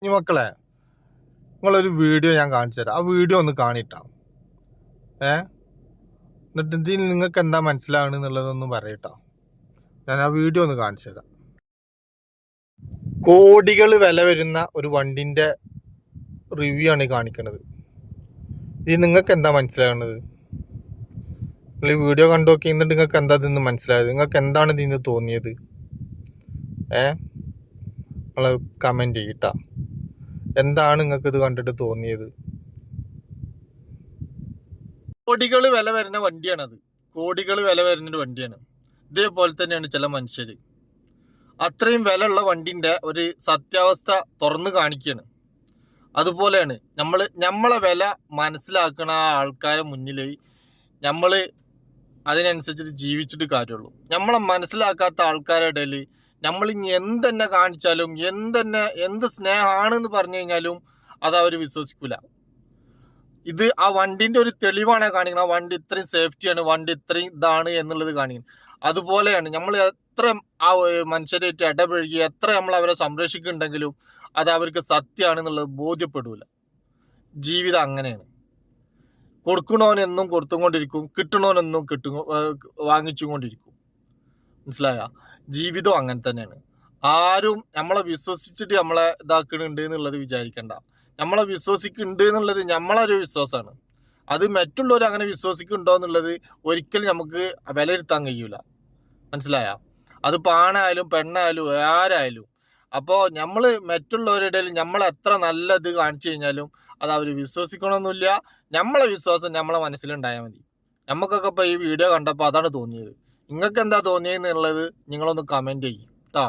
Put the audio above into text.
ഇനി മക്കളെ, നിങ്ങളൊരു വീഡിയോ ഞാൻ കാണിച്ചു തരാം. ആ വീഡിയോ ഒന്ന് കാണിട്ടാ. എന്നിട്ട് ഇതിൽ നിങ്ങൾക്ക് എന്താ മനസ്സിലാവണെന്നുള്ളതൊന്നും പറയട്ടോ. ഞാൻ ആ വീഡിയോ ഒന്ന് കാണിച്ചു തരാം. കോടികൾ വില വരുന്ന ഒരു വണ്ടിന്റെ റിവ്യൂ ആണ് ഈ കാണിക്കുന്നത്. ഇത് നിങ്ങൾക്ക് എന്താ മനസ്സിലാവുന്നത്? നിങ്ങൾ ഈ വീഡിയോ കണ്ടു നോക്കി, എന്നിട്ട് നിങ്ങൾക്ക് എന്താ ഇതിന്ന് മനസ്സിലായത്? നിങ്ങൾക്ക് എന്താണ് ഇതിന്ന് തോന്നിയത്? നിങ്ങൾ കമന്റ് ചെയ്യട്ടാ. എന്താണ് നിങ്ങൾക്ക് ഇത് കണ്ടിട്ട് തോന്നിയത്? കോടികൾ വില വരുന്ന വണ്ടിയാണത്. കോടികൾ വില വരുന്നൊരു വണ്ടിയാണ്. ഇതേപോലെ തന്നെയാണ് ചില മനുഷ്യർ. അത്രയും വില ഉള്ള വണ്ടിന്റെ ഒരു സത്യാവസ്ഥ തുറന്നു കാണിക്കുകയാണ്. അതുപോലെയാണ് നമ്മളെ വില മനസ്സിലാക്കണ ആൾക്കാരെ മുന്നിൽ നമ്മൾ അതിനനുസരിച്ചിട്ട് ജീവിച്ചിട്ട് കാര്യമുള്ളൂ. നമ്മളെ മനസ്സിലാക്കാത്ത ആൾക്കാരുടെ ഇടയിൽ നമ്മൾ ഇനി എന്തെന്നെ കാണിച്ചാലും എന്ത് സ്നേഹമാണെന്ന് പറഞ്ഞു കഴിഞ്ഞാലും അത് അവർ വിശ്വസിക്കൂല. ഇത് ആ വണ്ടിന്റെ ഒരു തെളിവാണ് കാണിക്കുന്നത്. ആ വണ്ടി ഇത്രയും സേഫ്റ്റിയാണ്, വണ്ടി ഇത്രയും ഇതാണ് എന്നുള്ളത് കാണിക്കുന്നത്. അതുപോലെയാണ് നമ്മൾ എത്ര ആ മനുഷ്യരായിട്ട് ഇടപഴകി എത്ര നമ്മൾ അവരെ സംരക്ഷിക്കുന്നുണ്ടെങ്കിലും അത് അവർക്ക് സത്യമാണെന്നുള്ളത് ബോധ്യപ്പെടൂല. ജീവിതം അങ്ങനെയാണ്. കൊടുക്കണോനെന്നും കൊടുത്തുകൊണ്ടിരിക്കും, കിട്ടണോനെന്നും വാങ്ങിച്ചുകൊണ്ടിരിക്കും. മനസ്സിലായ? ജീവിതം അങ്ങനെ തന്നെയാണ്. ആരും നമ്മളെ വിശ്വസിച്ചിട്ട് നമ്മളെ ഇതാക്കുന്നുണ്ട് എന്നുള്ളത് വിചാരിക്കണ്ട. നമ്മളെ വിശ്വസിക്കുന്നുണ്ട് എന്നുള്ളത് നമ്മളൊരു വിശ്വാസമാണ്. അത് മറ്റുള്ളവർ അങ്ങനെ വിശ്വസിക്കുന്നുണ്ടോ എന്നുള്ളത് ഒരിക്കലും നമുക്ക് വിലയിരുത്താൻ കഴിയൂല. മനസ്സിലായ? അത് പാണായാലും പെണ്ണായാലും ആരായാലും. അപ്പോൾ നമ്മൾ മറ്റുള്ളവരുടെ ഇടയിൽ നമ്മൾ എത്ര നല്ലത് കാണിച്ചു കഴിഞ്ഞാലും അത് അവർ വിശ്വസിക്കണമെന്നില്ല. നമ്മളെ വിശ്വാസം നമ്മളെ മനസ്സിലുണ്ടായാൽ മതി. നമുക്കൊക്കെ ഇപ്പോൾ ഈ വീഡിയോ കണ്ടപ്പോൾ അതാണ് തോന്നിയത്. നിങ്ങൾക്ക് എന്താ തോന്നിയെന്നുള്ളത് നിങ്ങളൊന്ന് കമൻറ്റ് ചെയ്യും കേട്ടോ.